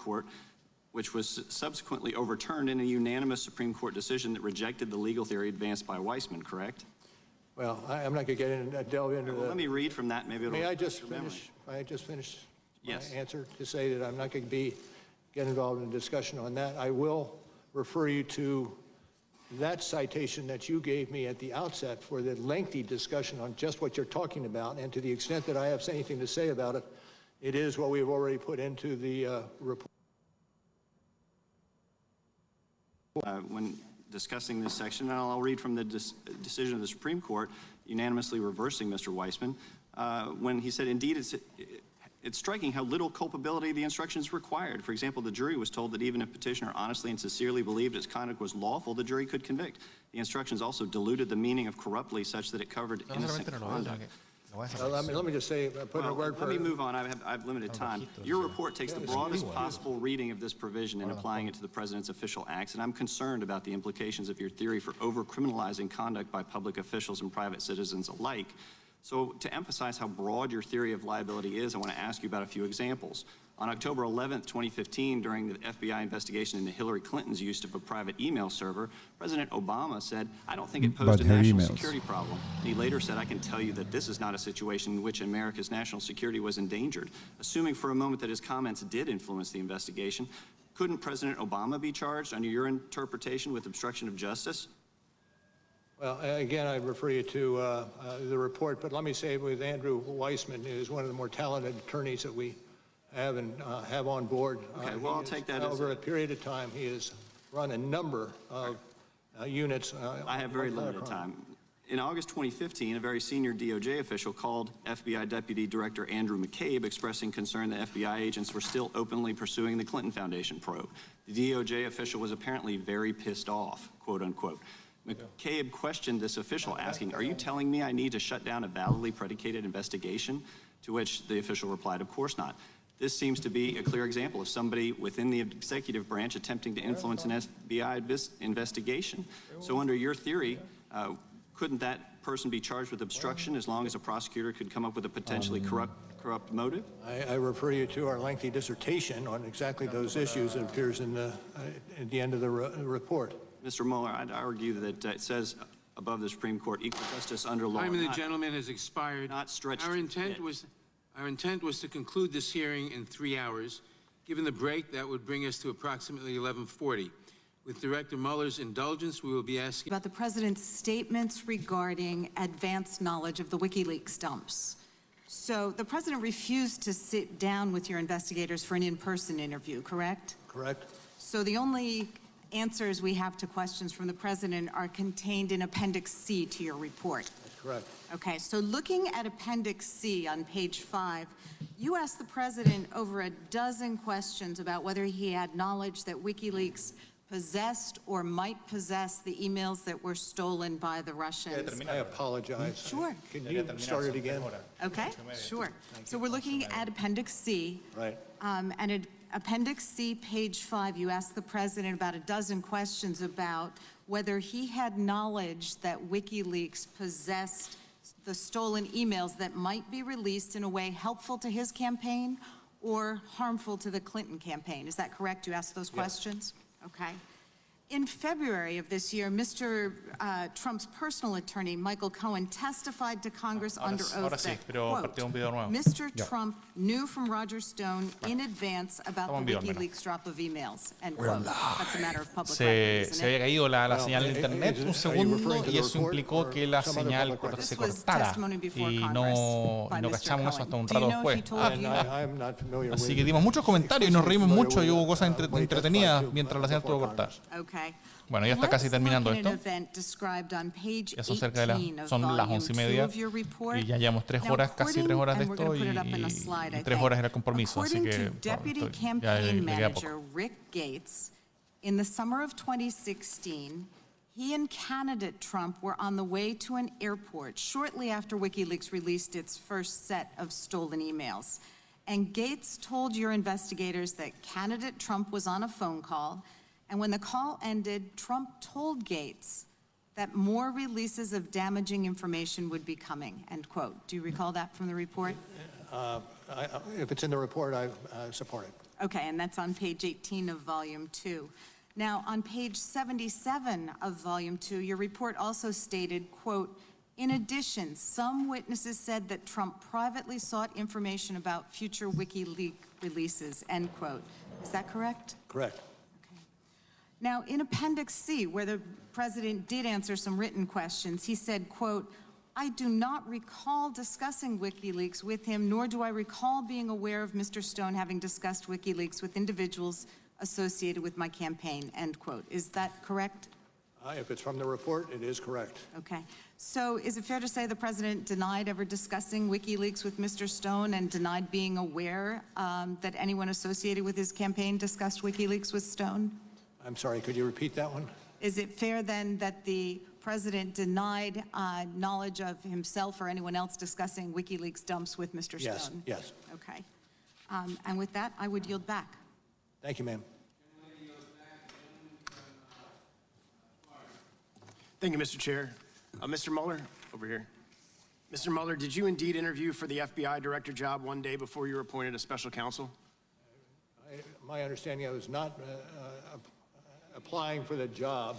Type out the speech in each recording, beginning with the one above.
Court, which was subsequently overturned in a unanimous Supreme Court decision that rejected the legal theory advanced by Weissman, correct? Well, I'm not going to get in, delve into Well, let me read from that. Maybe it'll May I refresh just your memory. finish? May I just finish Yes. my answer to say that I'm not going to get involved in a discussion on that. I will refer you to that citation that you gave me at the outset for the lengthy discussion on just what you're talking about, and to the extent that I have anything to say about it, it is what we've already put into the report. When discussing this section, and I'll read from the decision of the Supreme Court unanimously reversing Mr. Weissman, when he said, indeed, it's striking how little culpability the instructions required. For example, the jury was told that even if petitioner honestly and sincerely believed his conduct was lawful, the jury could convict. The instructions also diluted the meaning of corruptly such that it covered innocent conduct. Let me just say, put a word let me move on. I've limited time. Your report takes the broadest possible reading of this provision and applying it to the president's official acts, and I'm concerned about the implications of your theory for over-criminalizing conduct by public officials and private citizens alike. So to emphasize how broad your theory of liability is, I want to ask you about a few examples. On October 11th, 2015, during the FBI investigation into Hillary Clinton's use of a private email server, President Obama said, I don't think it posed a national security problem. And he later said, I can tell you that this is not a situation in which America's national security was endangered. Assuming for a moment that his comments did influence the investigation, couldn't President Obama be charged under your interpretation with obstruction of justice? Well, again, I refer you to the report, but let me say with Andrew Weissman, who is one of the more talented attorneys that we have and have on board. Okay, well, I'll take that as over a period of time. He has run a number of units. I have very limited time. In August 2015, a very senior DOJ official called FBI Deputy Director Andrew McCabe, expressing concern that FBI agents were still openly pursuing the Clinton Foundation probe. The DOJ official was apparently very pissed off, quote unquote. McCabe questioned this official, asking, are you telling me I need to shut down a validly predicated investigation? To which the official replied, of course not. This seems to be a clear example of somebody within the executive branch attempting to influence an FBI investigation. So under your theory, couldn't that person be charged with obstruction as long as a prosecutor could come up with a potentially corrupt motive? I refer you to our lengthy dissertation on exactly those issues that appears in at the end of the report. Mr. Mueller, I'd argue that it says above the Supreme Court, equal justice under law. Time of the gentleman has expired. Not stretched. Our intent was to conclude this hearing in 3 hours. Given the break, that would bring us to approximately 11:40. With Director Mueller's indulgence, we will be asking about the president's statements regarding advanced knowledge of the WikiLeaks dumps. So the president refused to sit down with your investigators for an in-person interview, correct? Correct. So the only answers we have to questions from the president are contained in Appendix C to your report. That's correct. Okay, so looking at Appendix C on page 5, you asked the president over a dozen questions about whether he had knowledge that WikiLeaks possessed or might possess the emails that were stolen by the Russians. I apologize. Sure. Can you start it again? Okay, sure. So we're looking at Appendix C. Right. And at Appendix C, page 5, you asked the president about a dozen questions about whether he had knowledge that WikiLeaks possessed the stolen emails that might be released in a way helpful to his campaign or harmful to the Clinton campaign. Is that correct? You asked those questions? Okay. In February of this year, Mr. Trump's personal attorney, Michael Cohen, testified to Congress under oath that, quote, Mr. Trump knew from Roger Stone in advance about the WikiLeaks drop of emails, end quote. That's a matter of public record, isn't Se había caído la señal de internet un segundo y eso implicó que la señal se cortara y no cachamos eso hasta un rato después. Así que dimos muchos comentarios y nos reímos mucho y hubo cosas entretenidas mientras la señal estuvo cortada. Bueno, ya está casi terminando esto. Eso cerca de son las 11:30 y ya llevamos 3 horas, casi 3 horas de esto y 3 horas era el compromiso, así que ya llegué a poco. Rick Gates, in the summer of 2016, he and candidate Trump were on the way to an airport shortly after WikiLeaks released its first set of stolen emails. And Gates told your investigators that candidate Trump was on a phone call. And when the call ended, Trump told Gates that more releases of damaging information would be coming, end quote. Do you recall that from the report? If it's in the report, I support it. Okay, and that's on page 18 of Volume 2. Now, on page 77 of Volume 2, your report also stated, quote, "In addition, some witnesses said that Trump privately sought information about future WikiLeaks releases," end quote. Is that correct? Correct. Okay. Now, in Appendix C, where the president did answer some written questions, he said, quote, "I do not recall discussing WikiLeaks with him, nor do I recall being aware of Mr. Stone having discussed WikiLeaks with individuals associated with my campaign," end quote. Is that correct? If it's from the report, it is correct. Okay. So is it fair to say the president denied ever discussing WikiLeaks with Mr. Stone and denied being aware that anyone associated with his campaign discussed WikiLeaks with Stone? I'm sorry, could you repeat that one? Is it fair then that the president denied knowledge of himself or anyone else discussing WikiLeaks dumps with Mr. Stone? Yes. Okay. And with that, I would yield back. Thank you, ma'am. Thank you, Mr. Chair. Mr. Mueller, over here. Mr. Mueller, did you indeed interview for the FBI director job one day before you were appointed as special counsel? My understanding, I was not applying for the job.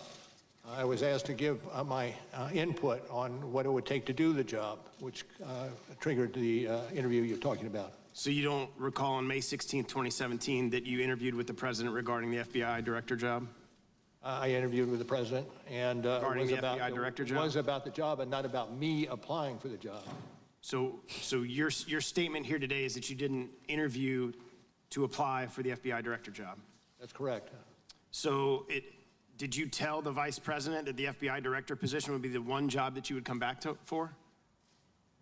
I was asked to give my input on what it would take to do the job, which triggered the interview you're talking about. So you don't recall on May 16th, 2017, that you interviewed with the president regarding the FBI director job? I interviewed with the president, and Regarding the FBI director job? It was about the job and not about me applying for the job. So your statement here today is that you didn't interview to apply for the FBI director job? That's correct. So did you tell the vice president that the FBI director position would be the one job that you would come back for?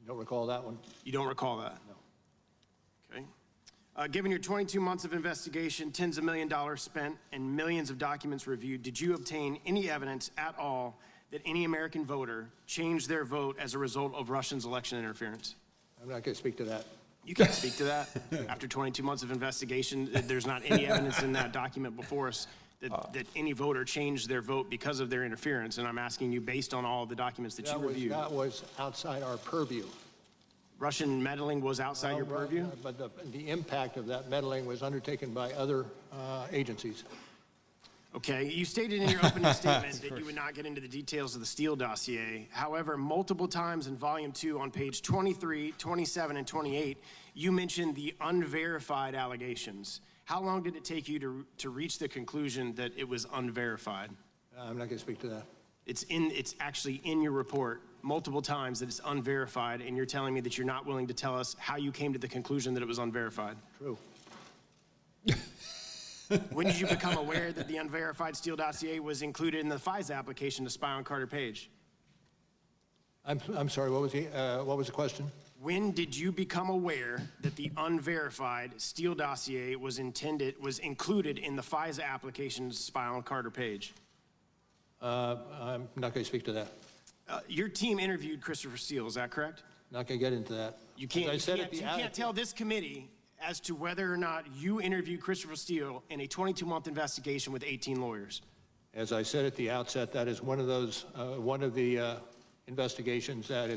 Don't recall that one. You don't recall that? No. Okay. Given your 22 months of investigation, tens of millions of dollars spent, and millions of documents reviewed, did you obtain any evidence at all that any American voter changed their vote as a result of Russians' election interference? I'm not going to speak to that. You can't speak to that. After 22 months of investigation, there's not any evidence in that document before us that any voter changed their vote because of their interference, and I'm asking you, based on all of the documents that you reviewed. That was outside our purview. Russian meddling was outside your purview? But the impact of that meddling was undertaken by other agencies. Okay, you stated in your opening statement that you would not get into the details of the Steele dossier. However, multiple times in Volume 2 on page 23, 27, and 28, you mentioned the unverified allegations. How long did it take you to reach the conclusion that it was unverified? I'm not going to speak to that. It's actually in your report multiple times that it's unverified, and you're telling me that you're not willing to tell us how you came to the conclusion that it was unverified. True. When did you become aware that the unverified Steele dossier was included in the FISA application to spy on Carter Page? I'm sorry, what was the question? When did you become aware that the unverified Steele dossier was included in the FISA application to spy on Carter Page? I'm not going to speak to that. Your team interviewed Christopher Steele, is that correct? Not going to get into that. You can't tell this committee as to whether or not you interviewed Christopher Steele in a 22-month investigation with 18 lawyers. As I said at the outset, that is one of the investigations that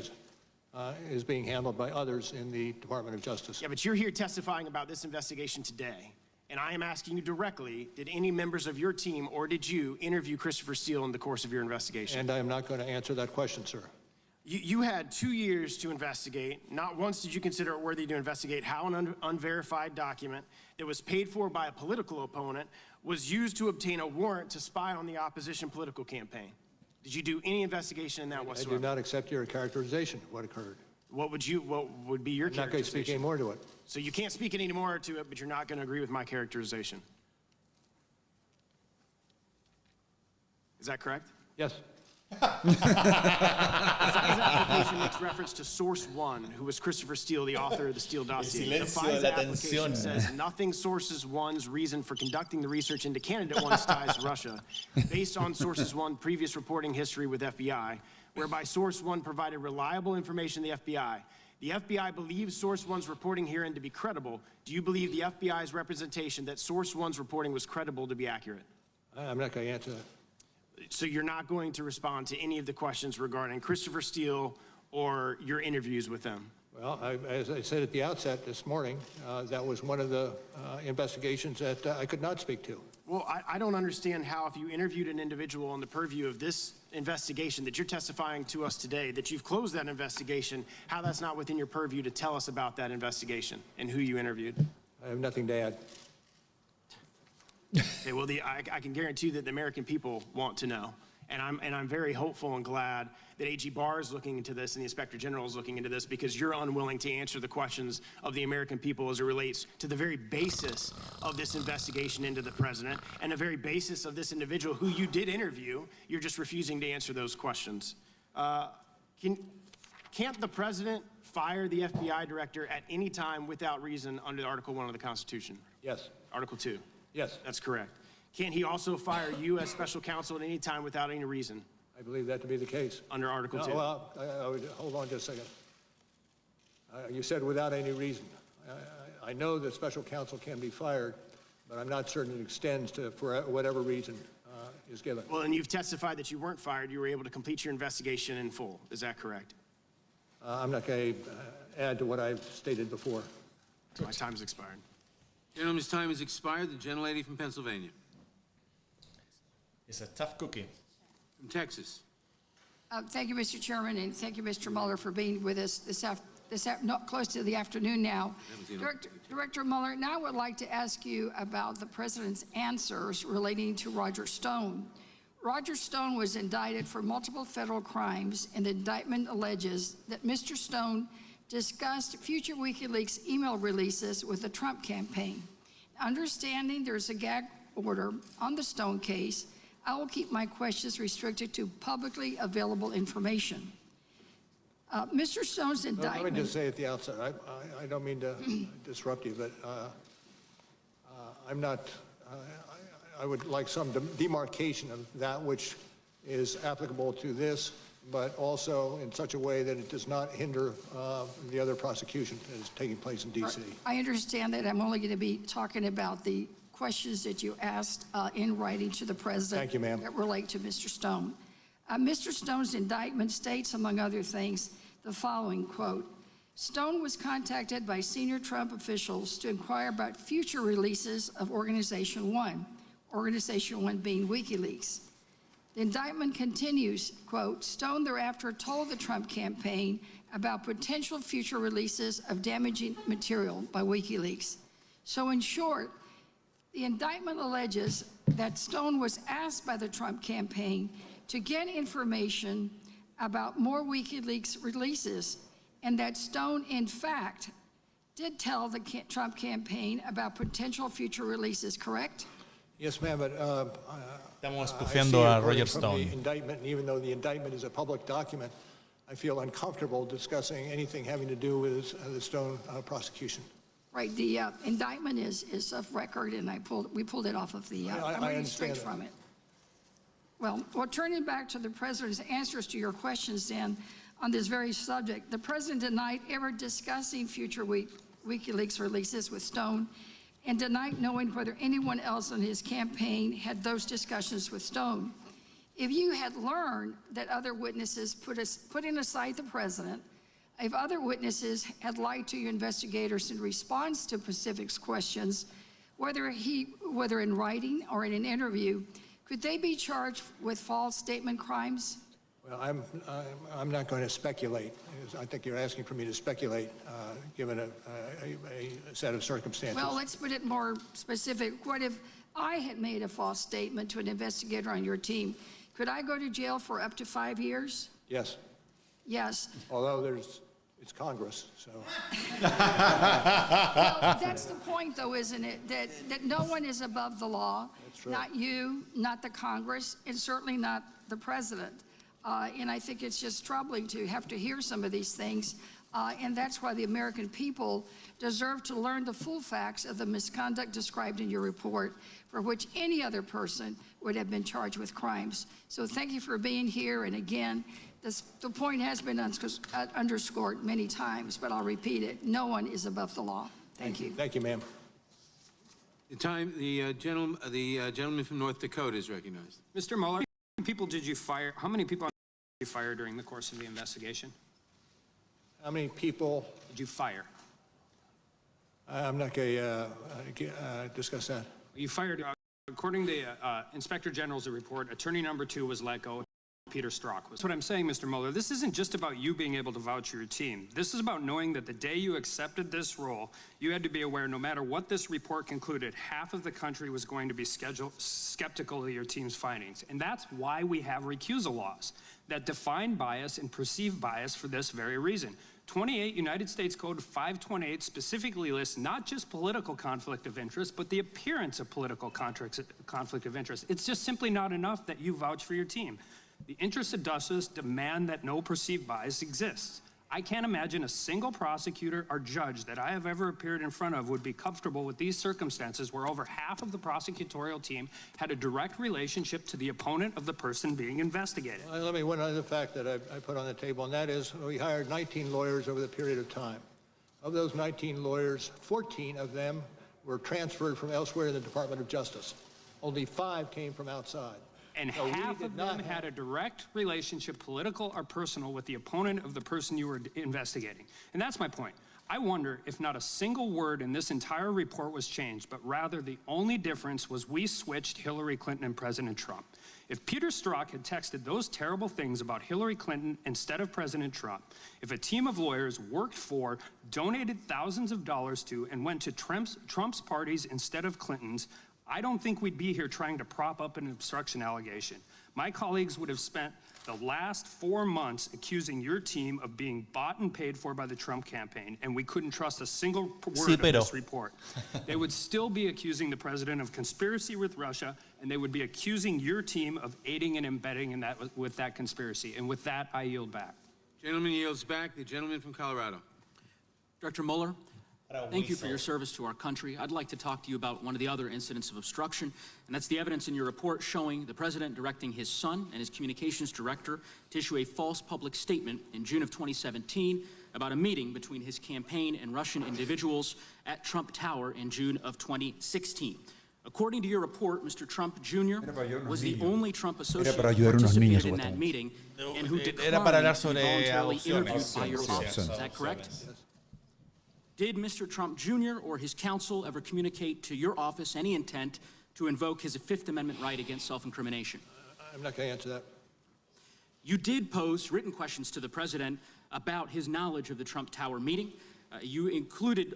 is being handled by others in the Department of Justice. Yeah, but you're here testifying about this investigation today, and I am asking you directly, did any members of your team or did you interview Christopher Steele in the course of your investigation? And I am not going to answer that question, sir. You had 2 years to investigate. Not once did you consider it worthy to investigate how an unverified document that was paid for by a political opponent was used to obtain a warrant to spy on the opposition political campaign. Did you do any investigation in that whatsoever? I do not accept your characterization of what occurred. What would be your I'm not going to characterization? speak any more to it. So you can't speak any more to it, but you're not going to agree with my characterization. Is that correct? Yes. The FISA application makes reference to Source One, who was Christopher Steele, the author of the Steele dossier. The FISA application says nothing Sources One's reason for conducting the research into candidate one's ties to Russia, based on Sources One previous reporting history with FBI, whereby Source One provided reliable information to the FBI. The FBI believes Source One's reporting herein to be credible. Do you believe the FBI's representation that Source One's reporting was credible to be accurate? I'm not going to answer that. So you're not going to respond to any of the questions regarding Christopher Steele or your interviews with them? Well, as I said at the outset this morning, that was one of the investigations that I could not speak to. Well, I don't understand how, if you interviewed an individual on the purview of this investigation that you're testifying to us today, that you've closed that investigation, how that's not within your purview to tell us about that investigation and who you interviewed. I have nothing to add. Okay, well, I can guarantee that the American people want to know. And I'm very hopeful and glad that AG Barr is looking into this and the Inspector General is looking into this, because you're unwilling to answer the questions of the American people as it relates to the very basis of this investigation into the president and the very basis of this individual who you did interview. You're just refusing to answer those questions. Can't the president fire the FBI director at any time without reason under Article 1 of the Constitution? Yes. Article 2? Yes. That's correct. Can't he also fire you as special counsel at any time without any reason I believe that to be the case. under Article 2? Well, I would, hold on just a second. You said without any reason. I know that special counsel can be fired, but I'm not certain it extends to for whatever reason is given. Well, and you've testified that you weren't fired. You were able to complete your investigation in full. Is that correct? I'm not going to add to what I've stated before. My time's expired. Gentleman's time has expired. The gentlelady from Pennsylvania. It's a tough cookie. From Texas. Thank you, Mr. Chairman, and thank you, Mr. Mueller, for being with us not close to the afternoon now. Director Mueller, now I would like to ask you about the president's answers relating to Roger Stone. Roger Stone was indicted for multiple federal crimes, and the indictment alleges that Mr. Stone discussed future WikiLeaks email releases with the Trump campaign. Understanding there's a gag order on the Stone case, I will keep my questions restricted to publicly available information. Mr. Stone's indictment... Let me just say at the outset, I don't mean to disrupt you, but I'm not... I would like some demarcation of that which is applicable to this, but also in such a way that it does not hinder the other prosecution that is taking place in D.C. I understand that. I'm only going to be talking about the questions that you asked in writing to the president. Thank you, ma'am. That relate to Mr. Stone. Mr. Stone's indictment states, among other things, the following, quote, Stone was contacted by senior Trump officials to inquire about future releases of Organization 1 being WikiLeaks. The indictment continues, quote, Stone thereafter told the Trump campaign about potential future releases of damaging material by WikiLeaks. So in short, the indictment alleges that Stone was asked by the Trump campaign to get information about more WikiLeaks releases, and that Stone, in fact, did tell the Trump campaign about potential future releases, correct? Yes, ma'am, but Estamos espiando a Roger from Stone. the indictment, and even though the indictment is a public document, I feel uncomfortable discussing anything having to do with the Stone prosecution. Right, the indictment is of record, and we pulled it off of the, I'm reading straight from it. Well, turning back to the president's answers to your questions then on this very subject, the president denied ever discussing future WikiLeaks releases with Stone and denied knowing whether anyone else on his campaign had those discussions with Stone. If you had learned that other witnesses, putting aside the president, if other witnesses had lied to you investigators in response to Pacific's questions, whether in writing or in an interview, could they be charged with false statement crimes? Well, I'm not going to speculate. I think you're asking for me to speculate, given a set of circumstances. Well, let's put it more specific. What if I had made a false statement to an investigator on your team? Could I go to jail for up to 5 years? Yes. Yes. Although it's Congress, so. Well, that's the point, though, isn't it? That no one is above the law. That's true. Not you, not the Congress, and certainly not the president. And I think it's just troubling to have to hear some of these things. And that's why the American people deserve to learn the full facts of the misconduct described in your report, for which any other person would have been charged with crimes. So thank you for being here. And again, the point has been underscored many times, but I'll repeat it. No one is above the law. Thank you. Thank you, ma'am. The gentleman from North Dakota is recognized. Mr. Mueller, how many people did you fire during the course of the investigation? How many people, did you fire? I'm not going to discuss that. You fired, according to the Inspector General's report, attorney number 2 was let go. Peter Strzok was. That's what I'm saying, Mr. Mueller. This isn't just about you being able to vouch for your team. This is about knowing that the day you accepted this role, you had to be aware no matter what this report concluded, half of the country was going to be skeptical of your team's findings. And that's why we have recusal laws that define bias and perceive bias for this very reason. 28 United States Code 528 specifically lists not just political conflict of interest, but the appearance of political conflict of interest. It's just simply not enough that you vouch for your team. The interested justice demand that no perceived bias exists. I can't imagine a single prosecutor or judge that I have ever appeared in front of would be comfortable with these circumstances where over half of the prosecutorial team had a direct relationship to the opponent of the person being investigated. Let me one other fact that I put on the table, and that is we hired 19 lawyers over the period of time. Of those 19 lawyers, 14 of them were transferred from elsewhere in the Department of Justice. Only 5 came from outside. And So half of them had a direct relationship, political or personal, with the opponent of the person you were investigating. And that's my point. I wonder if not a single word in this entire report was changed, but rather the only difference was we switched Hillary Clinton and President Trump. If Peter Strzok had texted those terrible things about Hillary Clinton instead of President Trump, if a team of lawyers worked for, donated thousands of dollars to, and went to Trump's parties instead of Clinton's, I don't think we'd be here trying to prop up an obstruction allegation. My colleagues would have spent the last 4 months accusing your team of being bought and paid for by the Trump campaign, and we couldn't trust a single word of this report. They would still be accusing the president of conspiracy with Russia, and they would be accusing your team of aiding and abetting in that, with that conspiracy. And with that, I yield back. Gentleman yields back. The gentleman from Colorado. Director Mueller, thank you for your service to our country. I'd like to talk to you about one of the other incidents of obstruction, and that's the evidence in your report showing the president directing his son and his communications director to issue a false public statement in June of 2017 about a meeting between his campaign and Russian individuals at Trump Tower in June of 2016. According to your report, Mr. Trump Jr. was the only Trump associate who participated in that meeting and who declined to be voluntarily interviewed by your office. Is that correct? Did Mr. Trump Jr. or his counsel ever communicate to your office any intent to invoke his Fifth Amendment right against self-incrimination? I'm not going to answer that. You did pose written questions to the president about his knowledge of the Trump Tower meeting. You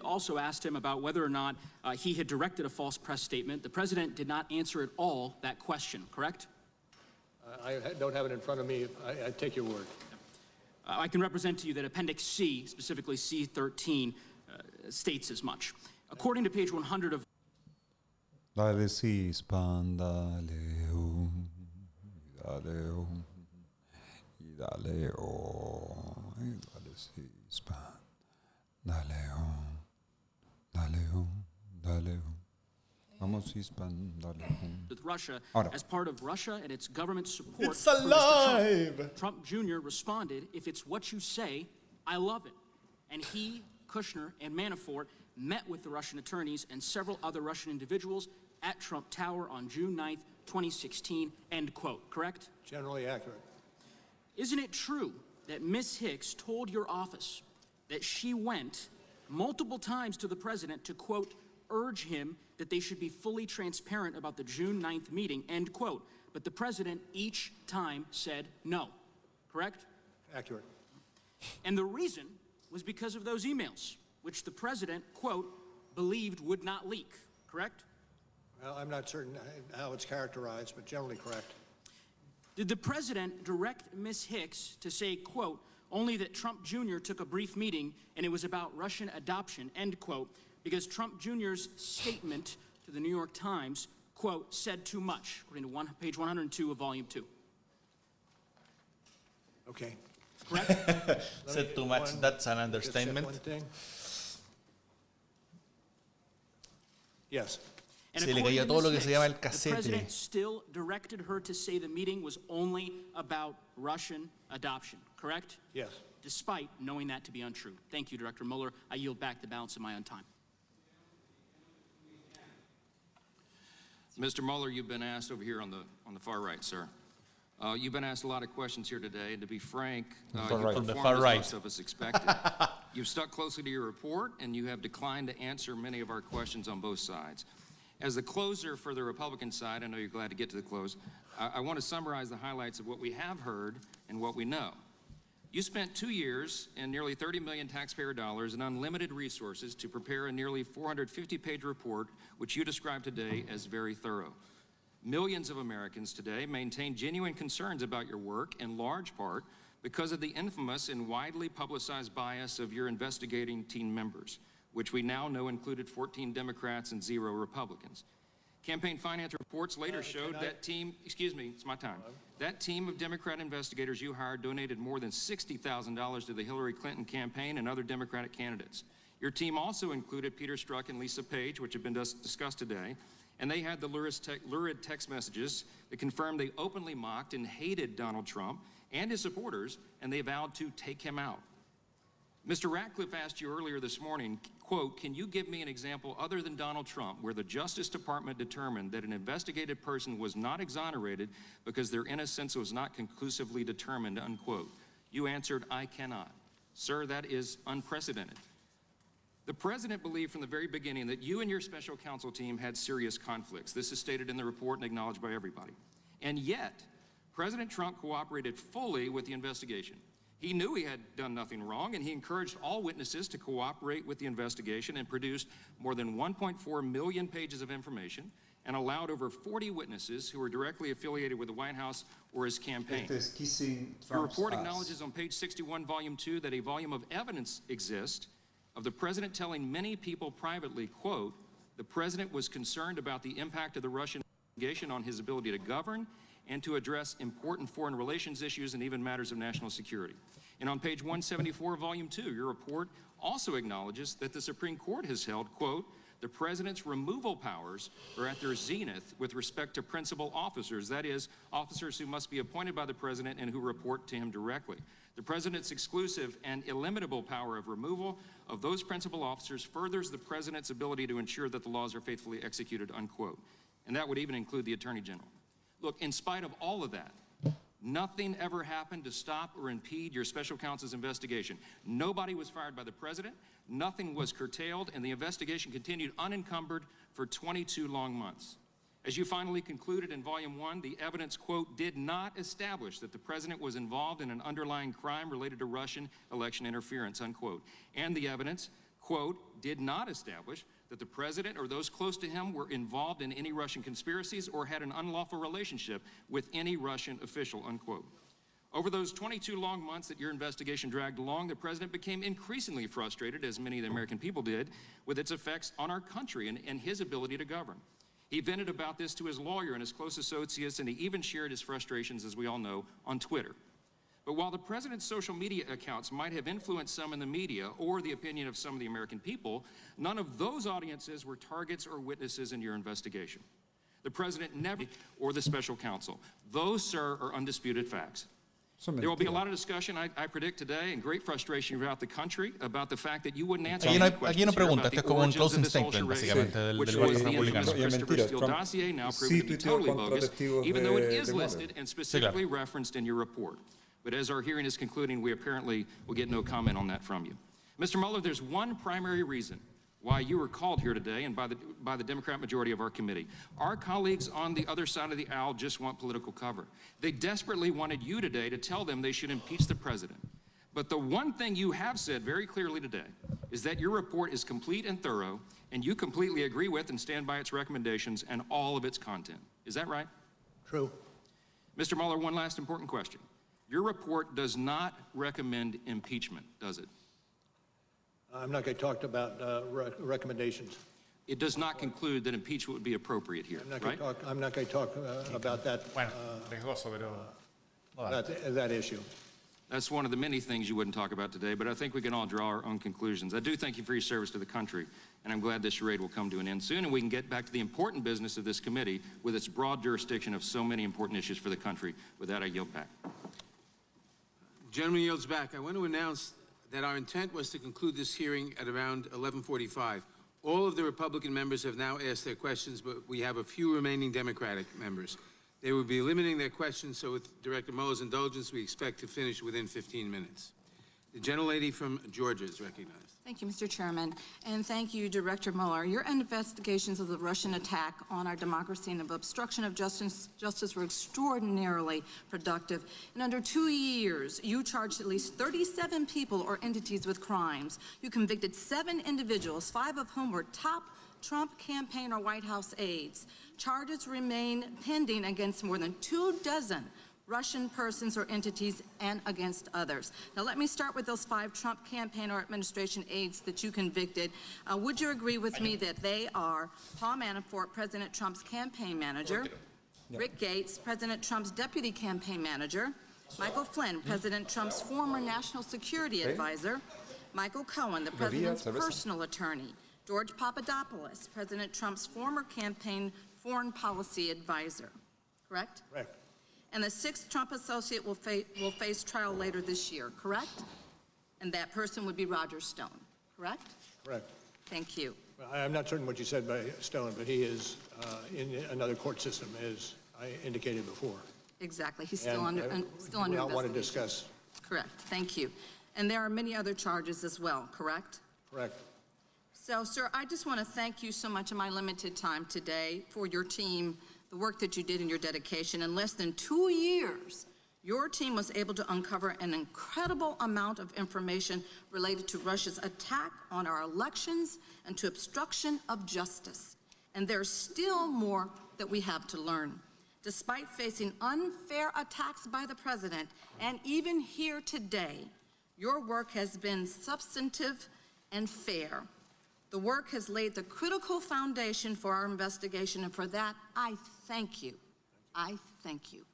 also asked him about whether or not he had directed a false press statement. The president did not answer at all that question, correct? I don't have it in front of me. I take your word. I can represent to you that Appendix C, specifically C13, states as much. According to page 100 of Dale Cispan, dale dale dale dale Cispan, dale Vamos Cispan, dale with Russia Ahora. as part of Russia and its government support It's for Mr. alive! Trump Jr. responded, "If it's what you say, I love it." And he, Kushner, and Manafort met with the Russian attorneys and several other Russian individuals at Trump Tower on June 9th, 2016, end quote, correct? Generally accurate. Isn't it true that Ms. Hicks told your office that she went multiple times to the president to, quote, urge him that they should be fully transparent about the June 9th meeting, end quote, but the president each time said no, correct? Accurate. And the reason was because of those emails, which the president, quote, believed would not leak, correct? Well, I'm not certain how it's characterized, but generally correct. Did the president direct Ms. Hicks to say, quote, only that Trump Jr. took a brief meeting and it was about Russian adoption, end quote, because Trump Jr.'s statement to the New York Times, quote, said too much, according to page 102 of volume 2. Okay. Correct? Said too much, that's an understatement. Just check one thing. Yes. And Se le according cayó to todo lo Ms. que se llama el Hicks, the casete. president still directed her to say the meeting was only about Russian adoption, correct? Yes. Despite knowing that to be untrue. Thank you, Director Mueller. I yield back the balance of my own time. Mr. Mueller, you've been asked over here on the far right, sir. You've been asked a lot of questions here today, and to be frank, you From the performed far as right. most of us expected. You've stuck closely to your report, and you have declined to answer many of our questions on both sides. As the closer for the Republican side, I know you're glad to get to the close, I want to summarize the highlights of what we have heard and what we know. You spent 2 years and nearly 30 million taxpayer dollars and unlimited resources to prepare a nearly 450-page report, which you described today as very thorough. Millions of Americans today maintain genuine concerns about your work, in large part because of the infamous and widely publicized bias of your investigating team members, which we now know included 14 Democrats and 0 Republicans. Campaign finance reports later showed that team, excuse me, it's my time. That team of Democrat investigators you hired donated more than $60,000 to the Hillary Clinton campaign and other Democratic candidates. Your team also included Peter Strzok and Lisa Page, which have been discussed today, and they had the lurid text messages that confirmed they openly mocked and hated Donald Trump and his supporters, and they vowed to take him out. Mr. Ratcliffe asked you earlier this morning, quote, can you give me an example other than Donald Trump where the Justice Department determined that an investigated person was not exonerated because their innocence was not conclusively determined, unquote? You answered, I cannot. Sir, that is unprecedented. The president believed from the very beginning that you and your special counsel team had serious conflicts. This is stated in the report and acknowledged by everybody. And yet, President Trump cooperated fully with the investigation. He knew he had done nothing wrong, and he encouraged all witnesses to cooperate with the investigation and produced more than 1.4 million pages of information and allowed over 40 witnesses who were directly affiliated with the White House or his campaign. Your report acknowledges on page 61, volume 2, that a volume of evidence exists of the president telling many people privately, quote, the president was concerned about the impact of the Russian investigation on his ability to govern and to address important foreign relations issues and even matters of national security. And on page 174, volume 2, your report also acknowledges that the Supreme Court has held, quote, the president's removal powers are at their zenith with respect to principal officers, that is, officers who must be appointed by the president and who report to him directly. The president's exclusive and illimitable power of removal of those principal officers furthers the president's ability to ensure that the laws are faithfully executed, unquote. And that would even include the Attorney General. Look, in spite of all of that, nothing ever happened to stop or impede your special counsel's investigation. Nobody was fired by the president, nothing was curtailed, and the investigation continued unencumbered for 22 long months. As you finally concluded in volume 1, the evidence, quote, did not establish that the president was involved in an underlying crime related to Russian election interference, unquote. And the evidence, quote, did not establish that the president or those close to him were involved in any Russian conspiracies or had an unlawful relationship with any Russian official, unquote. Over those 22 long months that your investigation dragged along, the president became increasingly frustrated, as many of the American people did, with its effects on our country and his ability to govern. He vented about this to his lawyer and his close associates, and he even shared his frustrations, as we all know, on Twitter. But while the president's social media accounts might have influenced some in the media or the opinion of some of the American people, none of those audiences were targets or witnesses in your investigation. The president never, or the special counsel. Those, sir, are undisputed facts. There will be a lot of discussion, I predict today, and great frustration throughout the country about the fact that you wouldn't answer any questions here about the origins of this whole charade, which was the infamous Christopher Steele dossier, now proven to be totally bogus, even though it is listed and specifically referenced in your report. But as our hearing is concluding, we apparently will get no comment on that from you. Mr. Mueller, there's one primary reason why you were called here today and by the Democrat majority of our committee. Our colleagues on the other side of the aisle just want political cover. They desperately wanted you today to tell them they should impeach the president. But the one thing you have said very clearly today is that your report is complete and thorough, and you completely agree with and stand by its recommendations and all of its content. Is that right? True. Mr. Mueller, one last important question. Your report does not recommend impeachment, does it? I'm not going to talk about recommendations. It does not conclude that impeachment would be appropriate here, right? I'm not going to talk about that, that issue. That's one of the many things you wouldn't talk about today, but I think we can all draw our own conclusions. I do thank you for your service to the country, and I'm glad this charade will come to an end soon, and we can get back to the important business of this committee with its broad jurisdiction of so many important issues for the country. With that, I yield back. The gentleman yields back. I want to announce that our intent was to conclude this hearing at around 11:45. All of the Republican members have now asked their questions, but we have a few remaining Democratic members. They will be limiting their questions, so with Director Mueller's indulgence, we expect to finish within 15 minutes. The gentlelady from Georgia is recognized. Thank you, Mr. Chairman, and thank you, Director Mueller. Your investigations of the Russian attack on our democracy and of obstruction of justice were extraordinarily productive. In under 2 years, you charged at least 37 people or entities with crimes. You convicted 7 individuals, 5 of whom were top Trump campaign or White House aides. Charges remain pending against more than 24 Russian persons or entities and against others. Now, let me start with those 5 Trump campaign or administration aides that you convicted. Would you agree with me that they are Paul Manafort, President Trump's campaign manager, Rick Gates, President Trump's deputy campaign manager, Michael Flynn, President Trump's former national security advisor, Michael Cohen, the president's personal attorney, George Papadopoulos, President Trump's former campaign foreign policy advisor, correct? Correct. And the 6th Trump associate will face trial later this year, correct? And that person would be Roger Stone, correct? Correct. Thank you. Well, I'm not certain what you said by Stone, but he is in another court system, as I indicated before. Exactly. He's still under investigation. We don't want to discuss. Correct. Thank you. And there are many other charges as well, correct? Correct. So, sir, I just want to thank you so much in my limited time today for your team, the work that you did and your dedication. In less than 2 years, your team was able to uncover an incredible amount of information related to Russia's attack on our elections and to obstruction of justice. And there's still more that we have to learn. Despite facing unfair attacks by the president, and even here today, your work has been substantive and fair. The work has laid the critical foundation for our investigation, and for that, I thank you. I thank you.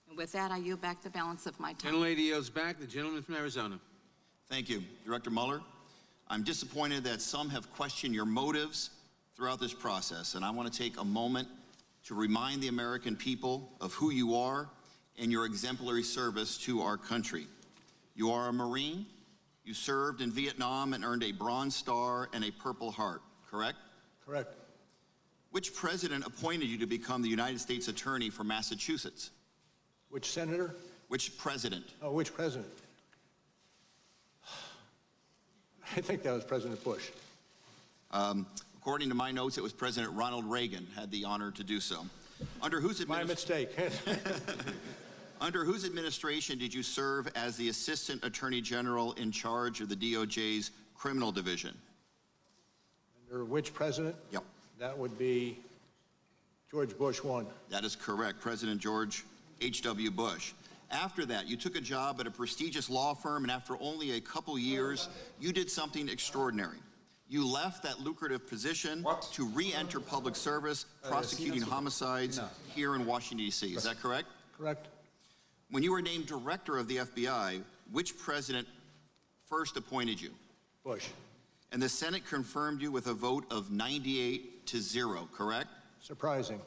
And with that, I yield back the balance of my time. Gentlelady yields back. The gentleman from Arizona. Thank you. Director Mueller, I'm disappointed that some have questioned your motives throughout this process, and I want to take a moment to remind the American people of who you are and your exemplary service to our country. You are a Marine. You served in Vietnam and earned a Bronze Star and a Purple Heart, correct? Correct. Which president appointed you to become the United States Attorney for Massachusetts? Which senator? Which president? Oh, which president? I think that was President Bush. According to my notes, it was President Ronald Reagan had the honor to do so. Under whose My mistake. Under whose administration did you serve as the Assistant Attorney General in charge of the DOJ's Criminal Division? Under which president? Yep. That would be George Bush 1. That is correct, President George H.W. Bush. After that, you took a job at a prestigious law firm, and after only a couple years, you did something extraordinary. You left that lucrative position to re-enter public service, prosecuting homicides here in Washington, D.C. Is that correct? Correct. When you were named director of the FBI, which president first appointed you? Bush. And the Senate confirmed you with a vote of 98-0, correct? Surprising.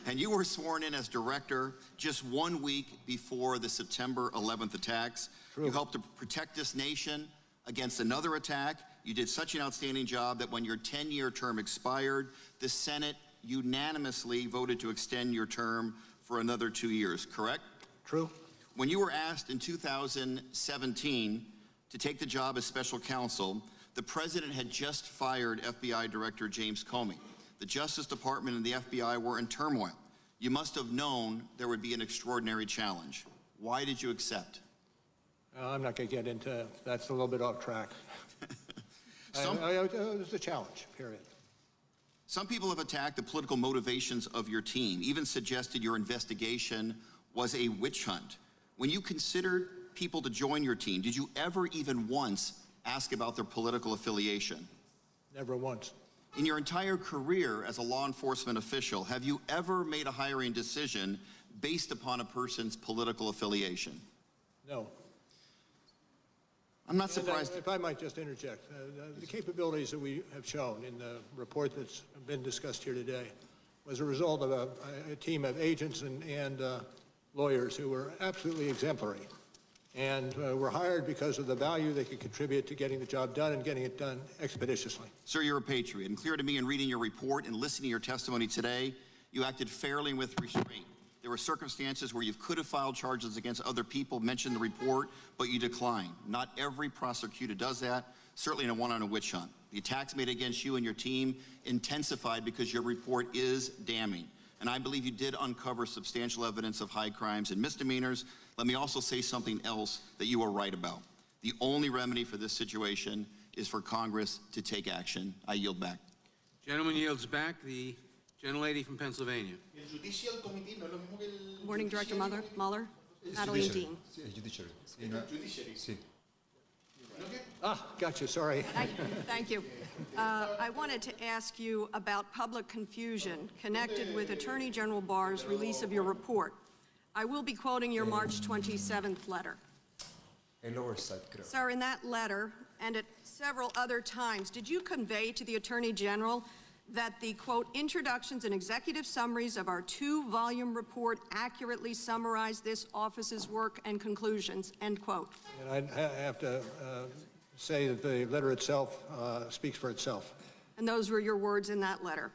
And you were sworn in as director just 1 week before the September 11th attacks. True. You helped to protect this nation against another attack. You did such an outstanding job that when your 10-year term expired, the Senate unanimously voted to extend your term for another 2 years, correct? True. When you were asked in 2017 to take the job as special counsel, the president had just fired FBI Director James Comey. The Justice Department and the FBI were in turmoil. You must have known there would be an extraordinary challenge. Why did you accept? I'm not going to get into that's a little bit off track. It was a challenge, period. Some people have attacked the political motivations of your team, even suggested your investigation was a witch hunt. When you considered people to join your team, did you ever even once ask about their political affiliation? Never once. In your entire career as a law enforcement official, have you ever made a hiring decision based upon a person's political affiliation? No. I'm not surprised. If I might just interject, the capabilities that we have shown in the report that's been discussed here today was a result of a team of agents and lawyers who were absolutely exemplary, and were hired because of the value they could contribute to getting the job done and getting it done expeditiously. Sir, you're a patriot, and clear to me in reading your report and listening to your testimony today, You acted fairly and with restraint. There were circumstances where you could have filed charges against other people, mentioned the report, but you declined. Not every prosecutor does that, certainly in a one on a witch hunt. The attacks made against you and your team intensified because your report is damning. And I believe you did uncover substantial evidence of high crimes and misdemeanors. Let me also say something else that you are right about. The only remedy for this situation is for Congress to take action. I yield back. Gentleman yields back. The gentlelady from Pennsylvania. Good morning, Director Mueller. Natalie Dean. Gotcha, sorry. Thank you. I wanted to ask you about public confusion connected with Attorney General Barr's release of your report. I will be quoting your March 27th letter. Sir, in that letter, and at several other times, did you convey to the Attorney General that the, quote, introductions and executive summaries of our 2-volume report accurately summarize this office's work and conclusions, end quote? And I have to say that the letter itself speaks for itself. And those were your words in that letter.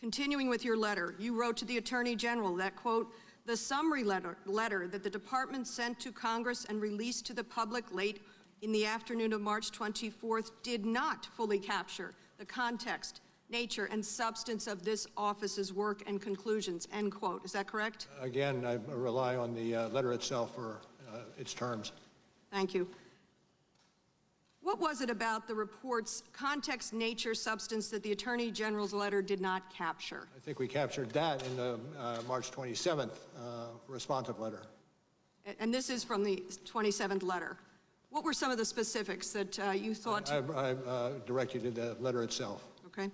Continuing with your letter, you wrote to the Attorney General that, quote, the summary letter that the department sent to Congress and released to the public late in the afternoon of March 24th did not fully capture the context, nature, and substance of this office's work and conclusions, end quote. Is that correct? Again, I rely on the letter itself for its terms. Thank you. What was it about the report's context, nature, substance that the Attorney General's letter did not capture? I think we captured that in the March 27th responsive letter. And this is from the 27th letter. What were some of the specifics that you thought? I direct you to the letter itself. Okay.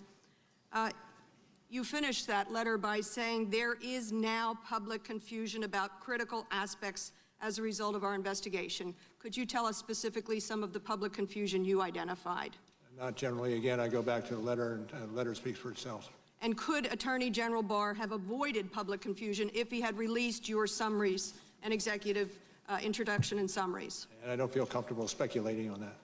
You finished that letter by saying there is now public confusion about critical aspects as a result of our investigation. Could you tell us specifically some of the public confusion you identified? Not generally. Again, I go back to the letter, and the letter speaks for itself. And could Attorney General Barr have avoided public confusion if he had released your summaries and executive introduction and summaries? And I don't feel comfortable speculating on that.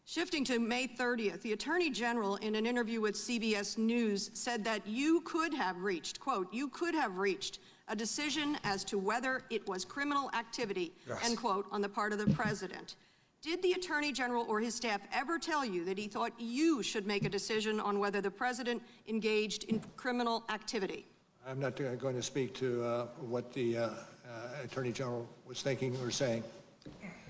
Shifting to May 30th, the Attorney General, in an interview with CBS News, said that you could have reached, quote, you could have reached a decision as to whether it was criminal activity, end quote, on the part of the president. Did the Attorney General or his staff ever tell you that he thought you should make a decision on whether the president engaged in criminal activity? I'm not going to speak to what the Attorney General was thinking or saying.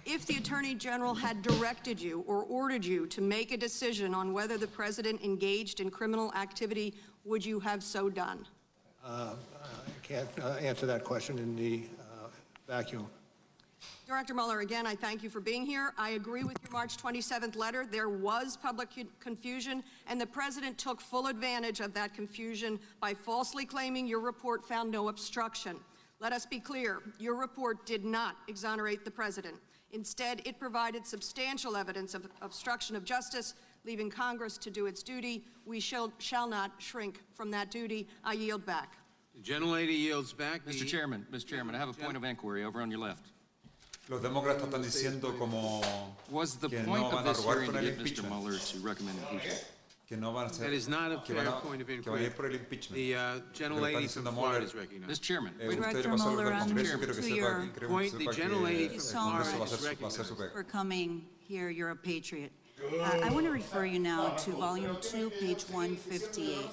If the Attorney General had directed you or ordered you to make a decision on whether the president engaged in criminal activity, would you have so done? I can't answer that question in the vacuum. Director Mueller, again, I thank you for being here. I agree with your March 27th letter. There was public confusion, and the president took full advantage of that confusion by falsely claiming your report found no obstruction. Let us be clear, your report did not exonerate the president. Instead, it provided substantial evidence of obstruction of justice, leaving Congress to do its duty. We shall not shrink from that duty. I yield back. The gentlelady yields back. Mr. Chairman, I have a point of inquiry over on your left. Los demócratas están diciendo como Was the que point no of van a this robar hearing con to el get Mr. impeachment. Mueller to recommend impeachment? Que no van a ser, That is not a que fair van a- point of que van a inquiry. ir por el impeachment. The gentlelady from Florida is recognized. Mr. Chairman, Usted Director le va a saludar Mueller, al Congreso, to quiero que your sepa, queremos point, que the sepa que gentlelady el from Congreso Florida va a is hacer su pega. for coming here. You're a patriot. I want to refer you now to volume 2, page 158.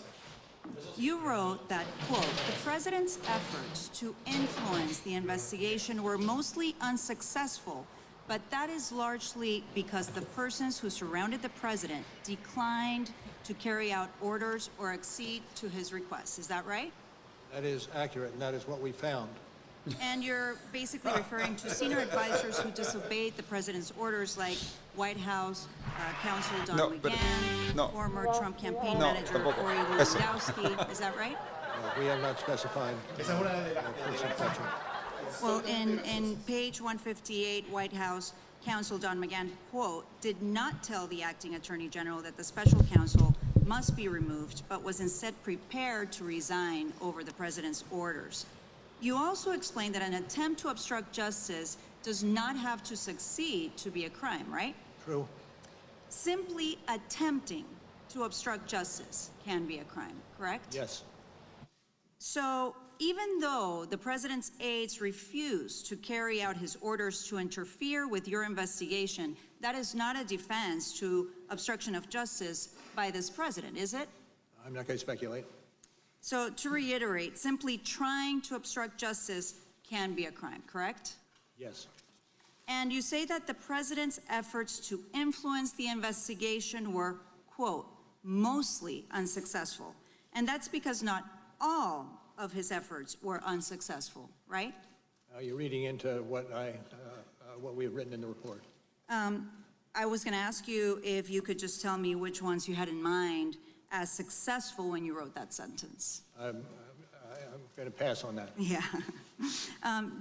You wrote that, quote, the president's efforts to influence the investigation were mostly unsuccessful, but that is largely because the persons who surrounded the president declined to carry out orders or accede to his requests. Is that right? That is accurate, and that is what we found. And you're basically referring to senior advisors who disobeyed the president's orders, like White House counsel Don No, but- McGahn, no. former Trump campaign No, manager tampoco. Corey Eso. Lewandowski. Is that right? We have not specified person touching. Well, in page 158, White House counsel Don McGahn, quote, did not tell the acting attorney general that the special counsel must be removed, but was instead prepared to resign over the president's orders. You also explained that an attempt to obstruct justice does not have to succeed to be a crime, right? True. Simply attempting to obstruct justice can be a crime, correct? Yes. So even though the president's aides refused to carry out his orders to interfere with your investigation, that is not a defense to obstruction of justice by this president, is it? I'm not going to speculate. So to reiterate, simply trying to obstruct justice can be a crime, correct? Yes. And you say that the president's efforts to influence the investigation were, quote, mostly unsuccessful. And that's because not all of his efforts were unsuccessful, right? You're reading into what we have written in the report. I was going to ask you if you could just tell me which ones you had in mind as successful when you wrote that sentence. I'm going to pass on that. Yeah.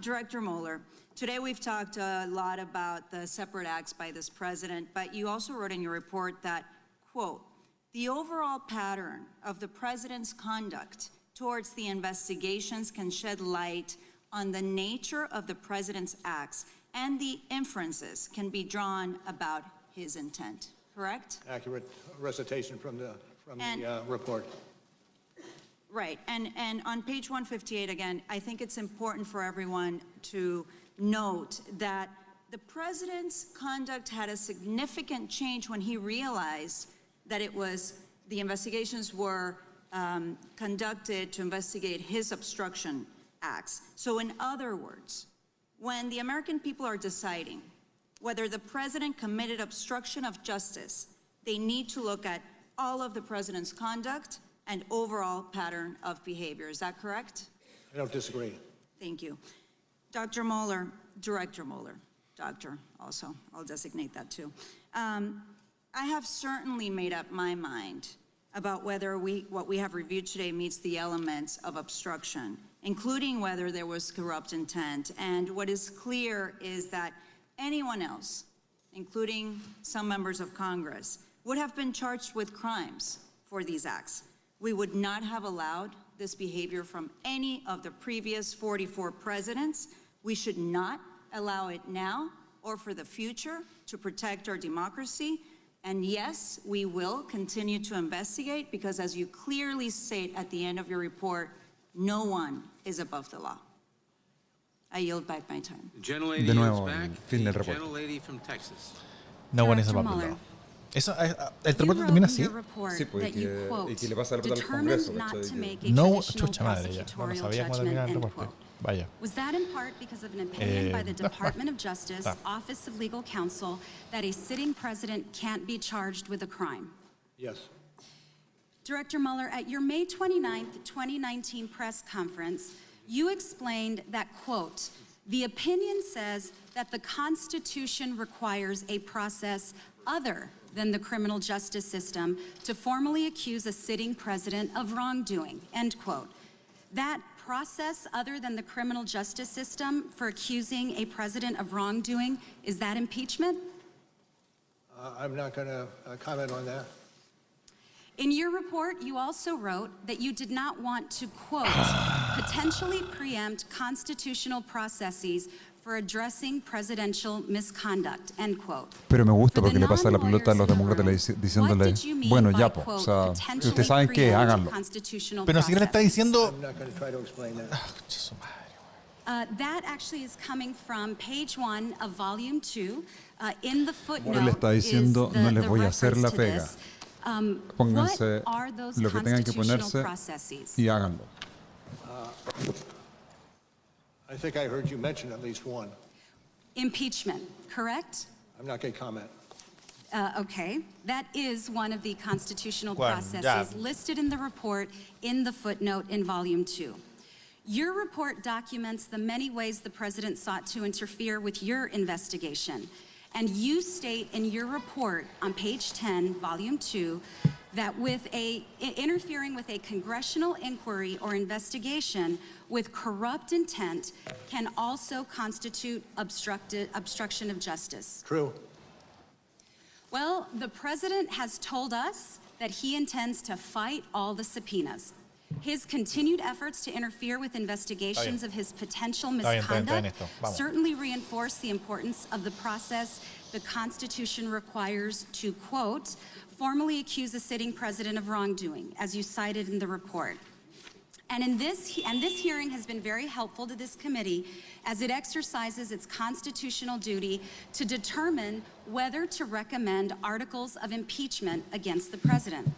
Director Mueller, today we've talked a lot about the separate acts by this president, but you also wrote in your report that, quote, the overall pattern of the president's conduct towards the investigations can shed light on the nature of the president's acts, and the inferences can be drawn about his intent, correct? Accurate recitation from the report. Right, and on page 158, again, I think it's important for everyone to note that the president's conduct had a significant change when he realized that the investigations were conducted to investigate his obstruction acts. So in other words, when the American people are deciding whether the president committed obstruction of justice, they need to look at all of the president's conduct and overall pattern of behavior. Is that correct? I don't disagree. Thank you. Dr. Mueller, Director Mueller, doctor also, I'll designate that too. I have certainly made up my mind about whether what we have reviewed today meets the elements of obstruction, including whether there was corrupt intent. And what is clear is that anyone else, including some members of Congress, would have been charged with crimes for these acts. We would not have allowed this behavior from any of the previous 44 presidents. We should not allow it now or for the future to protect our democracy. And yes, we will continue to investigate because, as you clearly state at the end of your report, no one is above the law. I yield back my time. The gentlelady De nuevo, yields back. fin del The reporte. gentlelady from Texas. No one is Director above the Mueller, law. Eso, el you reporte wrote termina in así. your report Sí, pues, that you, quote, y que le pasa la pelota al Congreso, determined not ¿cachai? to make a No, traditional chucha madre, ya. No prosecutorial sabía cómo judgment, terminaba el end reporte. quote. Vaya. Was that in part because of an opinion by the Department of Justice, tá. Office of Legal Counsel, that a sitting president can't be charged with a crime? Yes. Director Mueller, at your May 29th, 2019 press conference, you explained that, quote, the opinion says that the Constitution requires a process other than the criminal justice system to formally accuse a sitting president of wrongdoing, end quote. That process other than the criminal justice system for accusing a president of wrongdoing, is that impeachment? I'm not going to comment on that. In your report, you also wrote that you did not want to, quote, potentially preempt constitutional processes for addressing presidential misconduct, end quote. Pero me gusta For the porque le pasa la pelota a los non-lawyers in the demócratas room, diciéndole, what did you mean bueno, by, ya, po, o quote, sea, potentially ustedes saben qué, preempt háganlo. constitutional Pero ni siquiera está processes? diciendo. I'm not going to try to explain that. Concha su madre. That actually is coming from page 1 of volume 2. In the footnote Mueller le está diciendo, is no les the voy a hacer reference la to pega. this. Pónganse What are those lo que tengan que constitutional ponerse processes? y háganlo. I think I heard you mention at least one. Impeachment, correct? I'm not going to comment. Okay, that is one of the constitutional Well, processes yeah. listed in the report in the footnote in volume 2. Your report documents the many ways the president sought to interfere with your investigation. And you state in your report on page 10, volume 2, that interfering with a congressional inquiry or investigation with corrupt intent can also constitute obstruction of justice. True. Well, the president has told us that he intends to fight all the subpoenas. His continued efforts to interfere with investigations of his potential bien, está bien misconduct esto. Vamos. certainly reinforce the importance of the process the Constitution requires to, quote, formally accuse a sitting president of wrongdoing, as you cited in the report. And this hearing has been very helpful to this committee as it exercises its constitutional duty to determine whether to recommend articles of impeachment against the president.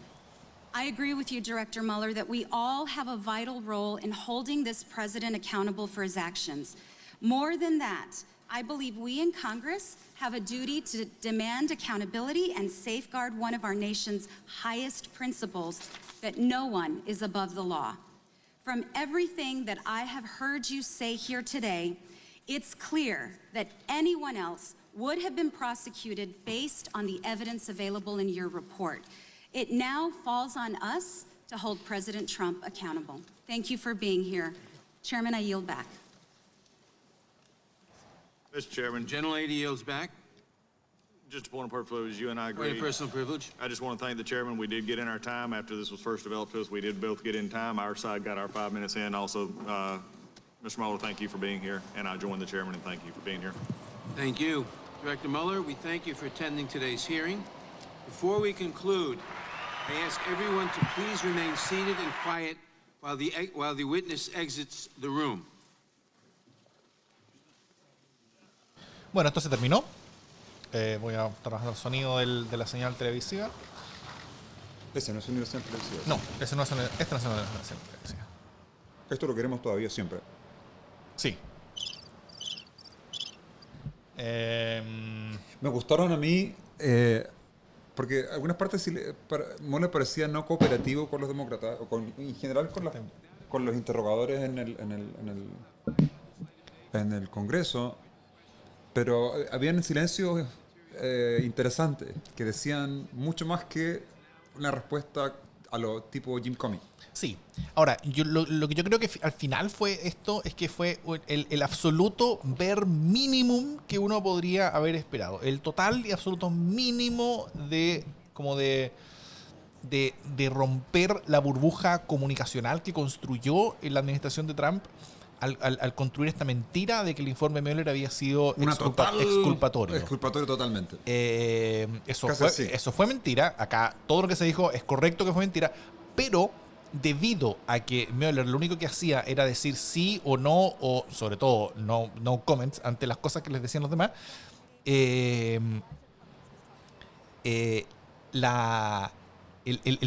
I agree with you, Director Mueller, that we all have a vital role in holding this president accountable for his actions. More than that, I believe we in Congress have a duty to demand accountability and safeguard one of our nation's highest principles, that no one is above the law. From everything that I have heard you say here today, it's clear that anyone else would have been prosecuted based on the evidence available in your report. It now falls on us to hold President Trump accountable. Thank you for being here. Chairman, I yield back. Mr. Chairman, Gentlelady yields back. just a point of privilege, you and I agree. Point of personal privilege. I just want to thank the chairman. We did get in our time after this was first developed to us. We did both get in time. Our side got our 5 minutes in. Also, Mr. Mueller, thank you for being here, and I join the chairman in thank you for being here. Thank you. Director Mueller, we thank you for attending today's hearing. Before we conclude, I ask everyone to please remain seated and quiet while the witness exits the room. Bueno, esto se terminó. Voy a trabajar el sonido de la señal televisiva. Ese no es una señal televisiva. No, esta no es una señal televisiva. Esto lo queremos todavía siempre. Sí. Me gustaron a mí, porque algunas partes Mueller parecía no cooperativo con los demócratas, o en general con los interrogadores en el Congreso, pero habían silencios interesantes que decían mucho más que una respuesta a lo tipo Jim Comey. Sí. Ahora, lo que yo creo que al final fue esto, es que fue el absoluto bare minimum que uno podría haber esperado. El total y absoluto mínimo de romper la burbuja comunicacional que construyó en la administración de Trump al construir esta mentira de que el informe Mueller había sido exculpatorio. Exculpatorio totalmente. Eso fue mentira. Acá todo lo que se dijo es correcto que fue mentira, pero debido a que Mueller lo único que hacía era decir sí o no, o sobre todo no comments ante las cosas que les decían los demás, el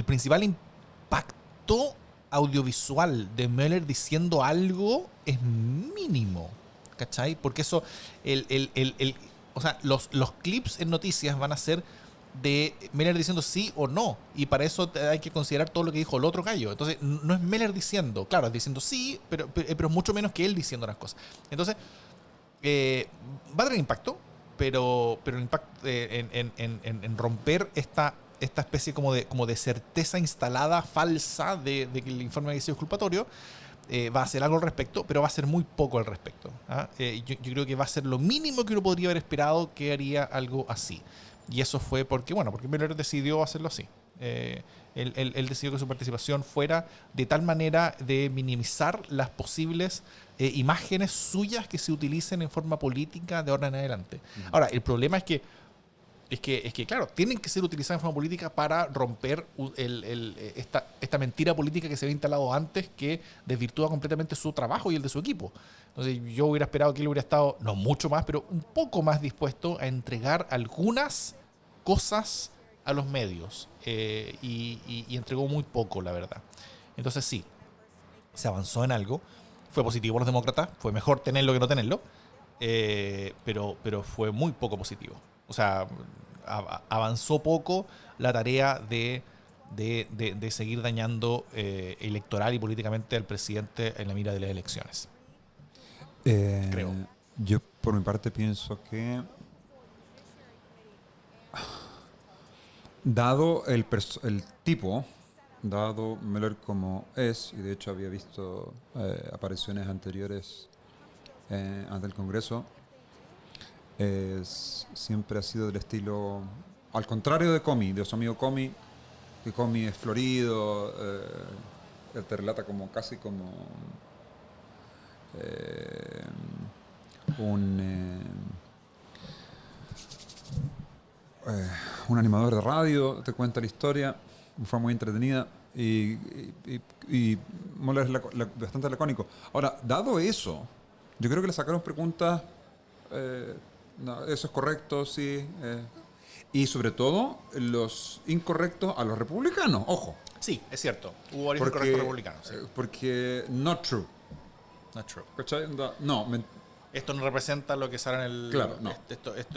principal impacto audiovisual de Mueller diciendo algo es mínimo, ¿cachai? Porque eso, o sea, los clips en noticias van a ser de Mueller diciendo sí o no, y para eso hay que considerar todo lo que dijo el otro gallo. Entonces no es Mueller diciendo, claro, es diciendo sí, pero mucho menos que él diciendo las cosas. Entonces va a tener impacto, pero el impacto en romper esta especie como de certeza instalada falsa de que el informe había sido exculpatorio, va a hacer algo al respecto, pero va a ser muy poco al respecto. Yo creo que va a ser lo mínimo que uno podría haber esperado que haría algo así. Y eso fue porque Mueller decidió hacerlo así. Él decidió que su participación fuera de tal manera de minimizar las posibles imágenes suyas que se utilicen en forma política de ahora en adelante. Ahora, el problema es que, claro, tienen que ser utilizadas en forma política para romper esta mentira política que se había instalado antes, que desvirtúa completamente su trabajo y el de su equipo. Entonces yo hubiera esperado que él hubiera estado, no mucho más, pero un poco más dispuesto a entregar algunas cosas a los medios. Y entregó muy poco, la verdad. Entonces sí, se avanzó en algo. Fue positivo para los demócratas. Fue mejor tenerlo que no tenerlo. Pero fue muy poco positivo. O sea, avanzó poco la tarea de seguir dañando electoral y políticamente al presidente en la mira de las elecciones. Creo. Yo, por mi parte, pienso que, dado el tipo, dado Mueller como es, y de hecho había visto apariciones anteriores ante el Congreso, siempre ha sido del estilo, al contrario de Comey, de su amigo Comey, que Comey es florido, te relata casi como un animador de radio, te cuenta la historia de forma muy entretenida. y Mueller es bastante lacónico. Ahora, dado eso, yo creo que le sacaron preguntas, no, eso es correcto, sí, y sobre todo los incorrectos a los republicanos, ojo. Sí, es cierto. Hubo varios incorrectos republicanos. Sí. Porque not true. Not true. ¿Cachai? No, esto no representa lo que sale en el... Claro, no.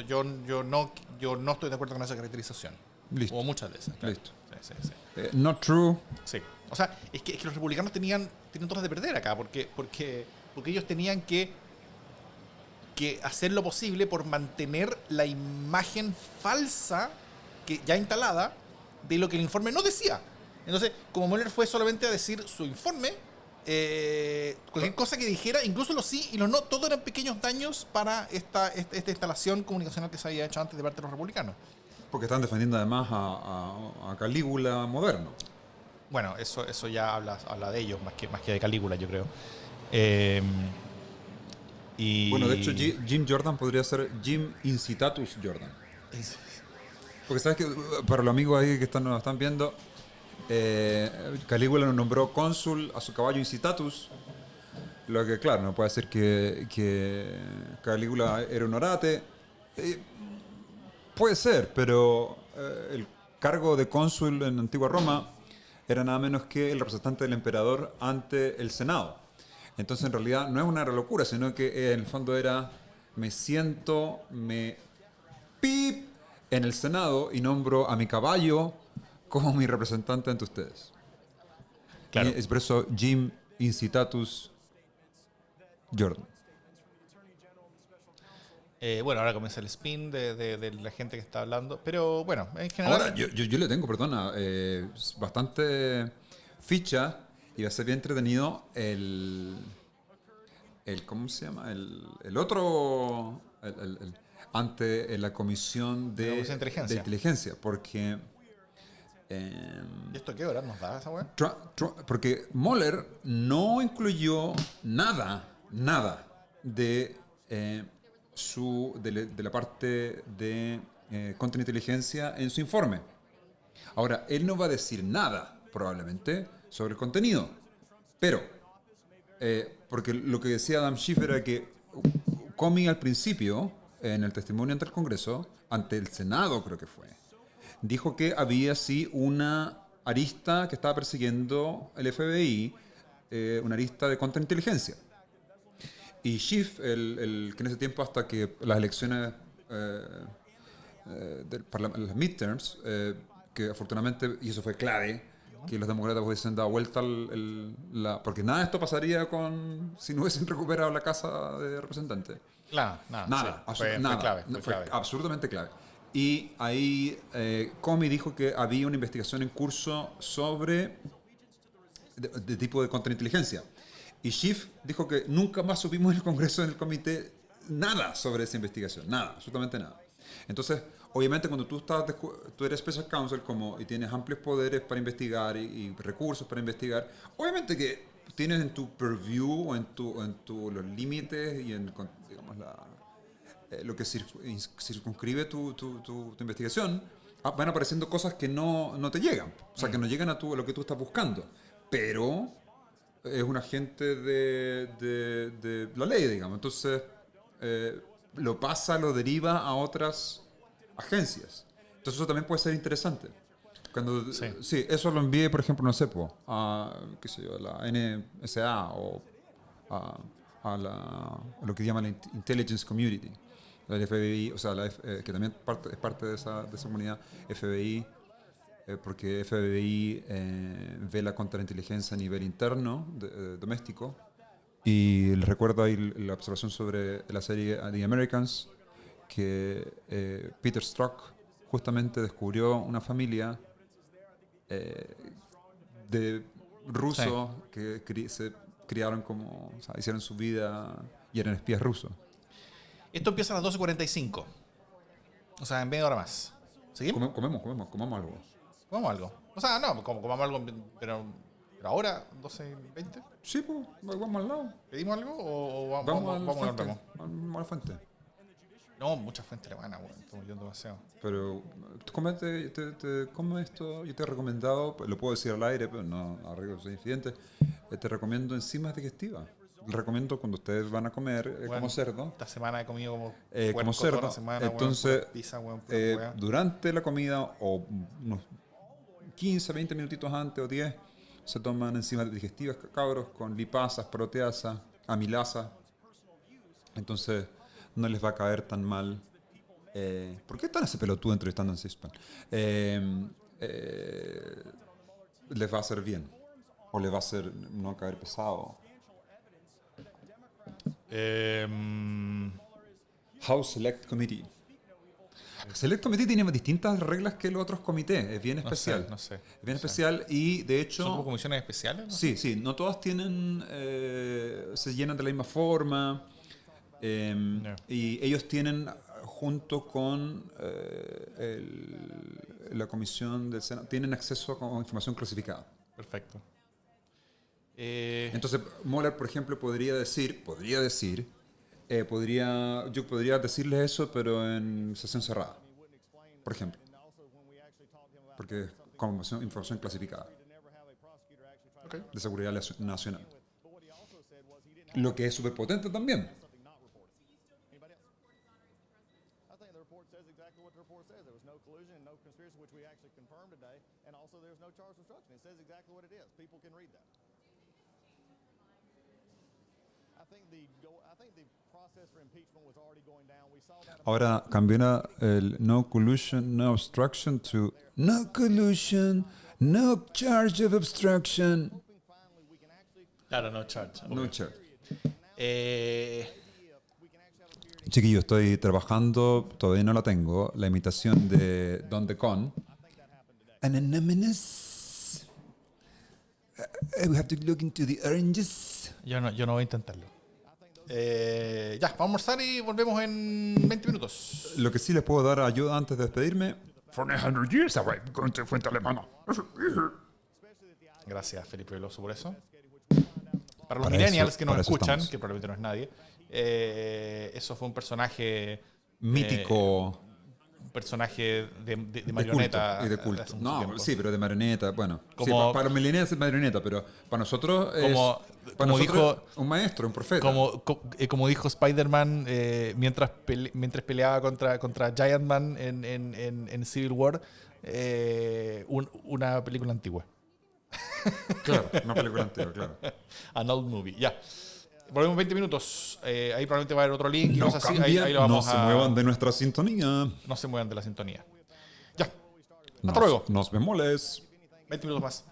Yo no estoy de acuerdo con esa caracterización. Listo. Hubo muchas de esas. Claro. Listo. Sí. Not true. Sí. O sea, es que los republicanos tienen todas de perder acá, porque ellos tenían que hacer lo posible por mantener la imagen falsa que ya instalada de lo que el informe no decía. Entonces, como Mueller fue solamente a decir su informe, cualquier cosa que dijera, incluso los sí y los no, todo eran pequeños daños para esta instalación comunicacional que se había hecho antes de parte de los republicanos. Porque están defendiendo además a Calígula moderno. Bueno, eso ya habla de ellos más que de Calígula, yo creo. Bueno, de hecho, Jim Jordan podría ser Jim Incitatus Jordan. Porque sabes que, para los amigos ahí que nos están viendo, Calígula nombró cónsul a su caballo Incitatus, lo que claro, no puede ser que Calígula era un orate. Puede ser, pero el cargo de cónsul en Antigua Roma era nada menos que el representante del emperador ante el Senado. Entonces, en realidad, no es una locura, sino que en el fondo era, pip en el Senado y nombro a mi caballo como mi representante ante ustedes. Claro. Y expreso Jim Incitatus Jordan. Bueno, ahora comienza el spin de la gente que está hablando, pero bueno, en general... Ahora, yo le tengo, perdona, bastante ficha y va a ser bien entretenido el ¿cómo se llama? El otro, ante la comisión de inteligencia, porque... ¿Y esto qué hora nos da esa weá? Porque Mueller no incluyó nada de la parte de contrainteligencia en su informe. Ahora, él no va a decir nada, probablemente, sobre el contenido, pero, porque lo que decía Adam Schiff era que Comey al principio, en el testimonio ante el Congreso, ante el Senado creo que fue, dijo que había sí una arista que estaba persiguiendo el FBI, una arista de contrainteligencia. Y Schiff, el que en ese tiempo, hasta que las elecciones las midterms, que afortunadamente, y eso fue clave, que los demócratas hubiesen dado vuelta porque nada de esto pasaría si no hubiesen recuperado la Casa de Representantes. Claro, nada, sí, fue clave. Fue absolutamente clave. Y ahí Comey dijo que había una investigación en curso sobre de tipo de contrainteligencia. Y Schiff dijo que nunca más supimos en el Congreso, en el comité, nada sobre esa investigación. Nada, absolutamente nada. Entonces, obviamente, cuando tú eres Special Counsel y tienes amplios poderes para investigar y recursos para investigar, obviamente que tienes en tu purview o en los límites y en, digamos, lo que circunscribe tu investigación, van apareciendo cosas que no te llegan. O sea, que no llegan a lo que tú estás buscando. Pero es un agente de la ley, digamos. Entonces, lo deriva a otras agencias. Entonces, eso también puede ser interesante. Sí, eso lo envié, por ejemplo, no sé, a la NSA o a lo que llama la Intelligence Community, la FBI, o sea, que también es parte de esa comunidad, FBI, porque FBI ve la contrainteligencia a nivel interno, doméstico. Y les recuerdo ahí la observación sobre la serie The Americans, que Peter Strzok justamente descubrió una familia de rusos que se criaron o sea, hicieron su vida y eran espías rusos. Esto empieza a las 12:45. O sea, en media hora más. ¿Seguimos? Comamos algo. ¿Comamos algo? O sea, no, comamos algo, pero ahora, 12:20. Sí, pues, vamos al lado. ¿Pedimos algo o vamos al frente? Vamos al frente. No, mucha fuente alemana, bueno, estamos yendo demasiado. Pero, come esto, yo te he recomendado, lo puedo decir al aire, pero no arreglo soy infidente, te recomiendo enzimas digestivas. Les recomiendo cuando ustedes van a comer como cerdo. Esta semana he comido como como cerdo. toda la semana, Entonces, pizza, durante la comida o unos 15, 20 minutitos antes o 10, se toman enzimas digestivas, cabros, con lipasas, proteasas, amilasa. Entonces, no les va a caer tan mal. ¿Por qué están ese pelotudo entrevistando en C-SPAN? Les va a hacer bien. O les va a hacer no caer pesado. House Select Committee. Select Committee tiene distintas reglas que los otros comités. Es bien especial. No sé. Es bien especial y de hecho... ¿Son como comisiones especiales? Sí, sí. No todas tienen... se llenan de la misma forma. Y ellos tienen, junto con la comisión del Senado, tienen acceso a información clasificada. Perfecto. Entonces, Mueller, por ejemplo, yo podría decirles eso, pero en sesión cerrada, por ejemplo, porque es como información clasificada de seguridad nacional. Lo que es súper potente también. Ahora cambió el no collusion, no obstruction to no collusion, no charge of obstruction. Claro, no charge. No charge. Chiquillo, estoy trabajando, todavía no la tengo, la imitación de Don DeCon. Anonymous. We have to look into the oranges. Yo no voy a intentarlo. Ya, vamos a almorzar y volvemos en 20 minutos. Lo que sí les puedo dar ayuda antes de despedirme. For 100 years away, con fuente alemana. Gracias, Felipe Veloso, por eso. Para los millennials que nos escuchan, que probablemente no es nadie, eso fue un personaje mítico. Un personaje de marioneta. Y de culto. No, sí, pero de marioneta, bueno. Como, sí, para los millennials es marioneta, pero para nosotros como dijo, un maestro, un profeta. Como dijo Spider-Man mientras peleaba contra Giant Man en Civil War, una película antigua. Claro, una película antigua, claro. An old movie, ya. Volvemos 20 minutos. Ahí probablemente va a haber otro link. No, así. Ahí lo vamos no se muevan de nuestra sintonía. No se muevan de la sintonía. Ya. Hasta luego. Nos vemos. 20 minutos más.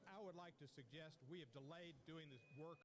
I would like to suggest we have delayed doing this work